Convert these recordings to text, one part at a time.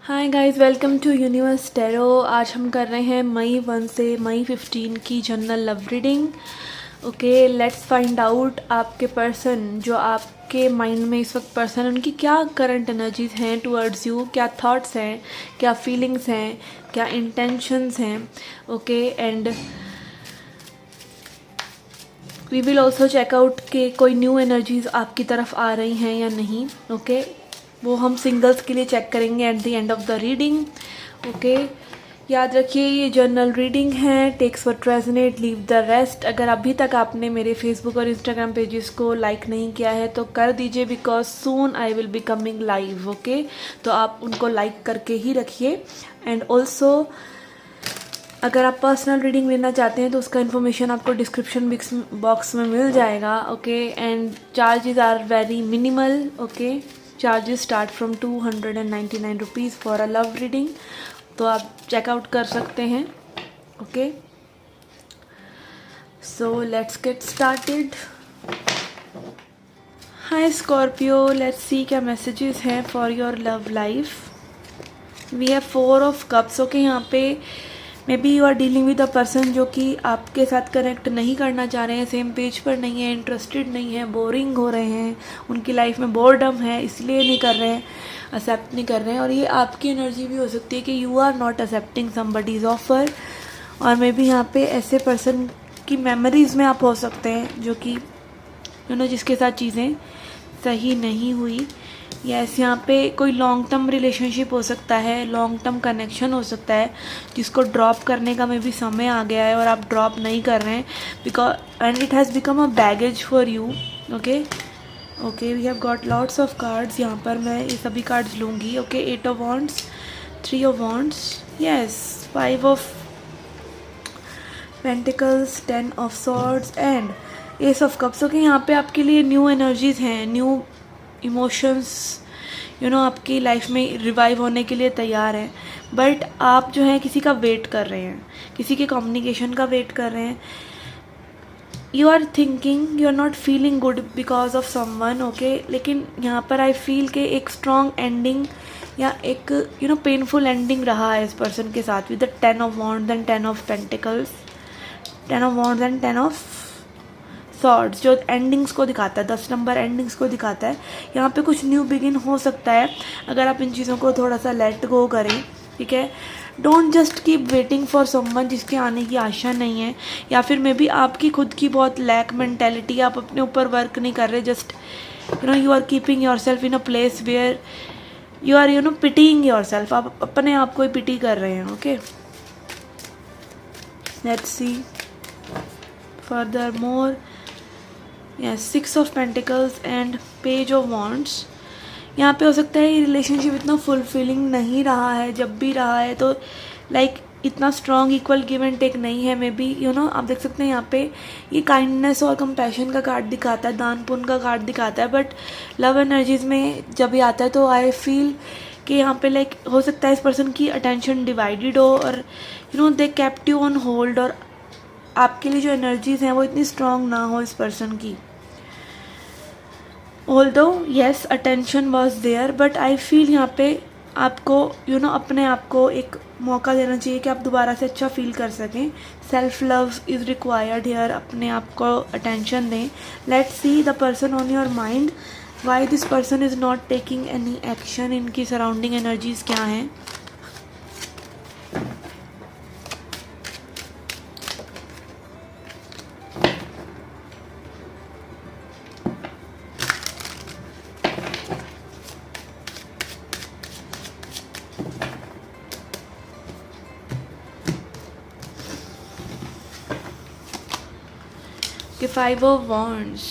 Hi guys, welcome to Universe Tarot. आज हम कर रहे हैं मई 1 से मई 15 की general love reading. Okay, let's find out आपके पर्सन, जो आपके माइंड में इस वक्त पर्सन, उनकी क्या करंट एनर्जीज हैं टुवर्ड्स यू, क्या थॉट्स हैं, क्या फीलिंग्स हैं, क्या इंटेंशंस हैं। Okay, and we will also check out कि कोई न्यू एनर्जीज आपकी तरफ आ रही हैं या नहीं। ओके, वो हम सिंगल्स के लिए चेक करेंगे at the end of the reading. Okay, याद रखिए ये जर्नल रीडिंग है। Takes what resonate, leave the rest. अगर अभी तक आपने मेरे फेसबुक और इंस्टाग्राम पेजेस को लाइक नहीं किया है तो कर दीजिए, because soon I will be coming live. Okay, तो आप उनको लाइक करके ही रखिए। एंड ऑल्सो अगर आप पर्सनल रीडिंग लेना चाहते हैं तो उसका इन्फॉर्मेशन आपको डिस्क्रिप्शन बॉक्स में मिल जाएगा। Okay, and charges are very minimal. Okay, charges start from 299 rupees for a love reading, तो आप चेकआउट कर सकते हैं। Okay, so let's get started. Hi Scorpio, let's see क्या मैसेजेस हैं for your love life. We have 4 of cups. Okay, यहाँ पे may be you are dealing with a person जो कि आपके साथ कनेक्ट नहीं करना चाह रहे हैं, सेम पेज पर नहीं है, इंटरेस्टेड नहीं है, बोरिंग हो रहे हैं, उनकी लाइफ में बोरडम है, इसलिए नहीं कर रहे हैं, एक्सेप्ट नहीं कर रहे हैं। और ये आपकी एनर्जी भी हो सकती है कि you are not accepting somebody's offer. और मे बी यहाँ पे ऐसे पर्सन की मेमोरीज में आप हो सकते हैं जो कि जिसके साथ चीज़ें सही नहीं हुई। यस, यहाँ पे कोई लॉन्ग टर्म रिलेशनशिप हो सकता है, लॉन्ग टर्म कनेक्शन हो सकता है जिसको ड्रॉप करने का में भी समय आ गया है और आप ड्रॉप नहीं कर रहे हैं, because and it has become a baggage for you. Okay okay, we have got lots of cards. यहाँ पर मैं ये सभी कार्ड्स लूँगी। Okay, 8 of wands, 3 of wands, yes, 5 of pentacles, 10 of swords and ace of cups. Okay, यहाँ पे आपके लिए न्यू एनर्जीज हैं, न्यू इमोशंस आपकी लाइफ में रिवाइव होने के लिए तैयार हैं। बट आप जो है किसी का वेट कर रहे हैं, किसी के कम्युनिकेशन का वेट कर रहे हैं। You are thinking, you are not feeling good because of someone. Okay, लेकिन यहाँ पर आई फील के एक स्ट्रॉन्ग एंडिंग या एक पेनफुल एंडिंग रहा है इस पर्सन के साथ with the 10 of wands and 10 of pentacles, 10 of wands and 10 of swords, जो एंडिंग्स को दिखाता है, 10 नंबर एंडिंग्स को दिखाता है। यहाँ पे कुछ न्यू बिगिन हो सकता है अगर आप इन चीज़ों को थोड़ा सा लेट गो करें। ठीक है, don't just keep waiting for someone जिसके आने की आशा नहीं है, या फिर मे बी आपकी खुद की बहुत लैक मेंटेलिटी, आप अपने ऊपर वर्क नहीं कर रहे, just you are keeping yourself in a place where you are pitying yourself, आप अपने आप को ही पिटी कर रहे हैं। Okay, let's see further more. Yes, 6 of pentacles and page of wands. यहाँ पे हो सकता है ये रिलेशनशिप इतना फुलफिलिंग नहीं रहा है, जब भी रहा है तो लाइक इतना strong equal give and take नहीं है। मे बी आप देख सकते हैं यहाँ पे ये काइंडनेस और कंपैशन का कार्ड दिखाता है, दान पुण्य का कार्ड दिखाता है। बट लव एनर्जीज में जब ये आता है तो आई फील कि यहाँ पे लाइक हो सकता है इस पर्सन की अटेंशन डिवाइडेड हो और they kept you on hold, और आपके लिए जो एनर्जीज हैं वो इतनी स्ट्रॉन्ग ना हो इस पर्सन की। Although yes, attention was there, but I feel यहाँ पे आपको अपने आप को एक मौका देना चाहिए कि आप दोबारा से अच्छा फील कर सकें। Self love is required here, अपने आप को अटेंशन दें। Let's see the person on your mind, why this person is not taking any action. इनकी सराउंडिंग एनर्जीज क्या हैं। कि 5 of wands,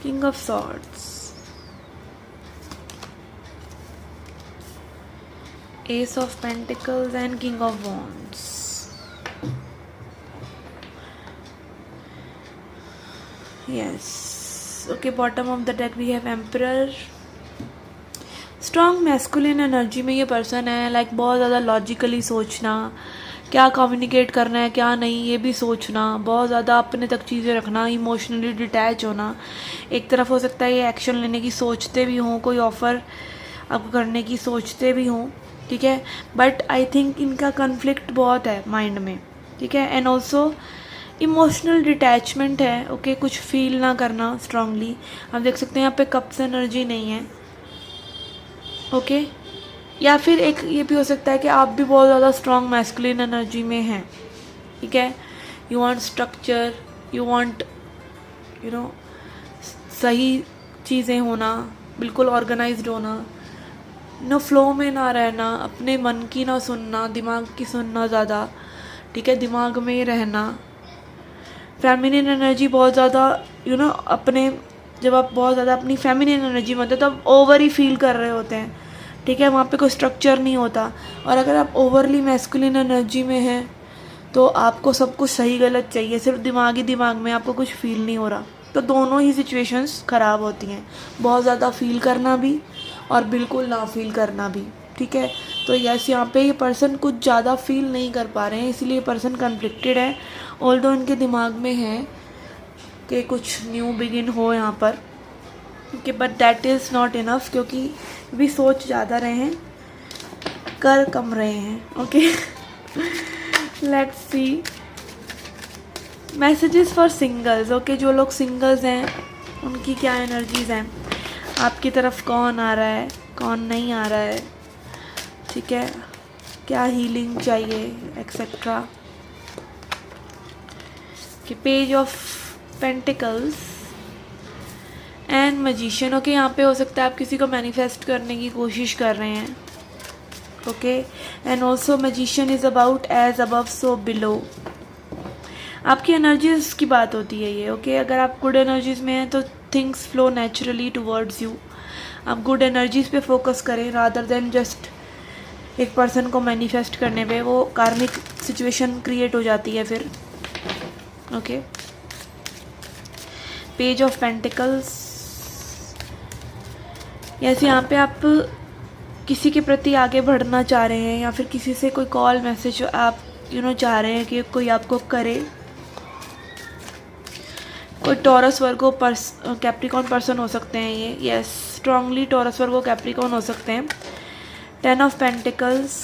king of swords, ace of pentacles and king of wands. Yes, okay, bottom of the deck we have emperor. Strong masculine energy में ये person है, like बहुत ज़्यादा logically सोचना, क्या कम्युनिकेट करना है क्या नहीं ये भी सोचना, बहुत ज़्यादा अपने तक चीज़ें रखना, इमोशनली डिटैच होना। एक तरफ हो सकता है ये एक्शन लेने की सोचते भी हों, कोई ऑफ़र आपको करने की सोचते भी हों, ठीक है, बट आई थिंक इनका कन्फ्लिक्ट बहुत है माइंड में, ठीक है। एंड ऑल्सो इमोशनल डिटैचमेंट है, ओके, कुछ फील ना करना स्ट्रांगली। आप देख सकते हैं यहाँ पे कप्स एनर्जी नहीं है, ओके। या फिर एक ये भी हो सकता है कि आप भी बहुत ज़्यादा स्ट्रॉन्ग मैस्कुलिन एनर्जी में हैं, ठीक है। You want structure, you want you know सही चीज़ें होना, बिल्कुल ऑर्गेनाइज्ड होना, फ्लो में ना रहना, अपने मन की ना सुनना, दिमाग की सुनना ज़्यादा, ठीक है, दिमाग में ही रहना। फेमिनिन एनर्जी बहुत ज़्यादा अपने, जब आप बहुत ज़्यादा अपनी फेमिनिन एनर्जी में होते हैं तो आप ओवर ही फील कर रहे होते हैं, ठीक है, वहाँ पे कोई स्ट्रक्चर नहीं होता। और अगर आप ओवरली मैस्कुलिन एनर्जी में हैं तो आपको सब कुछ सही गलत चाहिए, सिर्फ दिमाग में आपको कुछ फील नहीं हो रहा, तो दोनों ही सिचुएशंस ख़राब होती हैं, बहुत ज़्यादा फील करना भी और बिल्कुल ना फील करना भी, ठीक है। तो यस, यहाँ पे ये पर्सन कुछ ज़्यादा फील नहीं कर पा रहे हैं, इसलिए पर्सन कन्फ्लिक्टेड है। ऑल्दो इनके दिमाग में है कि कुछ न्यू बिगिन हो यहाँ पर, okay, but that is not enough, क्योंकि भी सोच ज़्यादा रहे हैं, कर कम रहे हैं, okay. Let's C messages for singles, okay. जो लोग सिंगल्स हैं उनकी क्या एनर्जीज हैं, आपकी तरफ कौन आ रहा है, कौन नहीं आ रहा है, ठीक है, क्या हीलिंग चाहिए, एक्सेट्रा। कि page of pentacles and magician, okay. यहाँ पे हो सकता है आप किसी को मैनिफेस्ट करने की कोशिश कर रहे हैं, okay. And also magician is about as above so below, आपकी एनर्जीज की बात होती है ये, ओके। अगर आप गुड एनर्जीज में हैं तो things flow naturally towards you, आप गुड एनर्जीज पे फोकस करें रादर देन जस्ट एक पर्सन को मैनिफेस्ट करने पे, वो कार्मिक सिचुएशन क्रिएट हो जाती है फिर, okay. Page of pentacles, yes, यहाँ पे आप किसी के प्रति आगे बढ़ना चाह रहे हैं या फिर किसी से कोई कॉल मैसेज आप चाह रहे हैं कि कोई आपको करे, कोई टॉरस वर्गो कैप्रिकॉन पर्सन हो सकते हैं ये, yes, strongly Taurus Virgo Capricorn हो सकते हैं। 10 ऑफ पेंटिकल्स,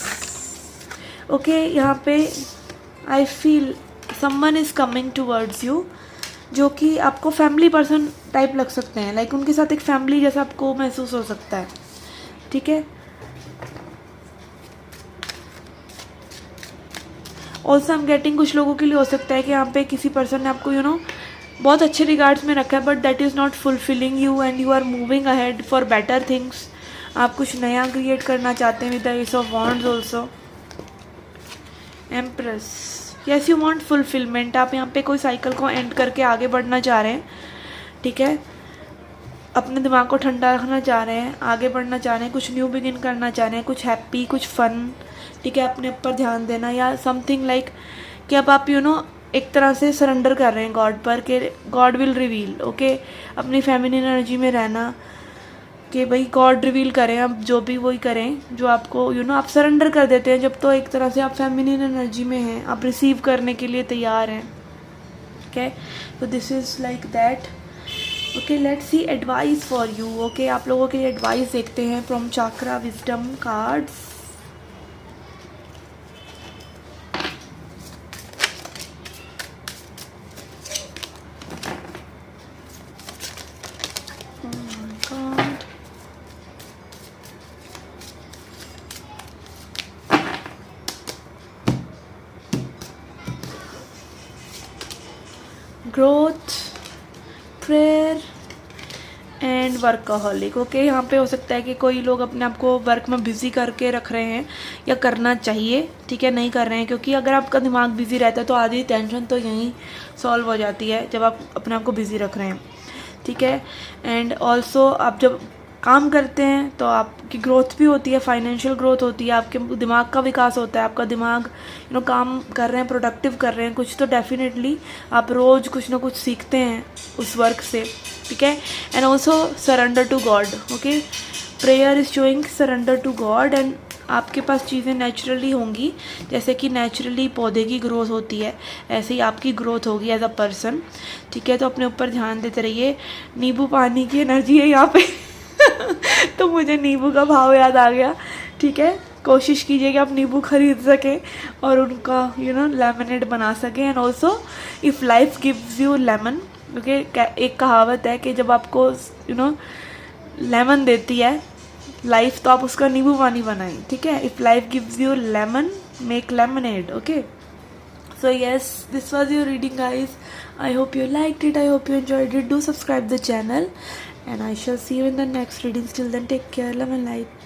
ओके। यहाँ पे I feel someone is coming towards you, जो कि आपको फैमिली पर्सन टाइप लग सकते हैं, लाइक उनके साथ एक फैमिली जैसा आपको महसूस हो सकता है, ठीक है। ऑल्सो आई एम गेटिंग कुछ लोगों के लिए हो सकता है कि यहाँ पे किसी पर्सन ने आपको बहुत अच्छे रिगार्ड्स में रखा है, but that is not fulfilling you and you are moving ahead for better things. आप कुछ नया क्रिएट करना चाहते हैं with the ace of wands also. Empress, yes, you want fulfilment, आप यहाँ पे कोई साइकिल को एंड करके आगे बढ़ना चाह रहे हैं, ठीक है, अपने दिमाग को ठंडा रखना चाह रहे हैं, आगे बढ़ना चाह रहे हैं, कुछ न्यू बिगिन करना चाह रहे हैं, कुछ हैप्पी, कुछ फन, ठीक है, अपने ऊपर ध्यान देना या समथिंग लाइक कि अब आप एक तरह से सरेंडर कर रहे हैं गॉड पर कि गॉड विल रिवील, ओके। अपनी फेमिनिन एनर्जी में रहना कि भाई गॉड रिवील करें, अब जो भी वही करें जो आपको आप सरेंडर कर देते हैं जब, तो एक तरह से आप फेमिनिन एनर्जी में हैं, आप रिसीव करने के लिए तैयार हैं, ओके। तो this is like that, okay. Let's C advice for you, okay. आप लोगों के लिए एडवाइस देखते हैं from chakra wisdom cards. Growth, prayer and workaholic, okay. यहाँ पे हो सकता है कि कोई लोग अपने आप को वर्क में बिज़ी करके रख रहे हैं या करना चाहिए, ठीक है, नहीं कर रहे हैं, क्योंकि अगर आपका दिमाग बिज़ी रहता है तो आधी टेंशन तो यहीं सॉल्व हो जाती है जब आप अपने आप को बिज़ी रख रहे हैं, ठीक है। एंड ऑल्सो आप जब काम करते हैं तो आपकी ग्रोथ भी होती है, फाइनेंशियल ग्रोथ होती है, आपके दिमाग का विकास होता है, आपका दिमाग काम कर रहे हैं, प्रोडक्टिव कर रहे हैं कुछ, तो डेफिनेटली आप रोज़ कुछ ना कुछ सीखते हैं उस वर्क से, ठीक है। And also surrender to God, okay. Prayer is showing surrender to God, and आपके पास चीज़ें नेचुरली होंगी, जैसे कि नेचुरली पौधे की ग्रोथ होती है ऐसे ही आपकी ग्रोथ होगी एज अ पर्सन, ठीक है। तो अपने ऊपर ध्यान देते रहिए, नींबू पानी की एनर्जी है यहाँ पे तो मुझे नींबू का भाव याद आ गया। ठीक है, कोशिश कीजिए कि आप नींबू खरीद सकें और उनका लेमनेड बना सकें। And also if life gives you lemon, क्योंकि एक कहावत है कि जब आपको लेमन देती है लाइफ, तो आप उसका नींबू पानी बनाएं। ठीक है, if life gives you lemon, make lemonade. Okay, so yes, this was your reading, guys. I hope you liked it, I hope you enjoyed it. Do subscribe the channel and I shall see you in the next readings. Till then, take care, love and light.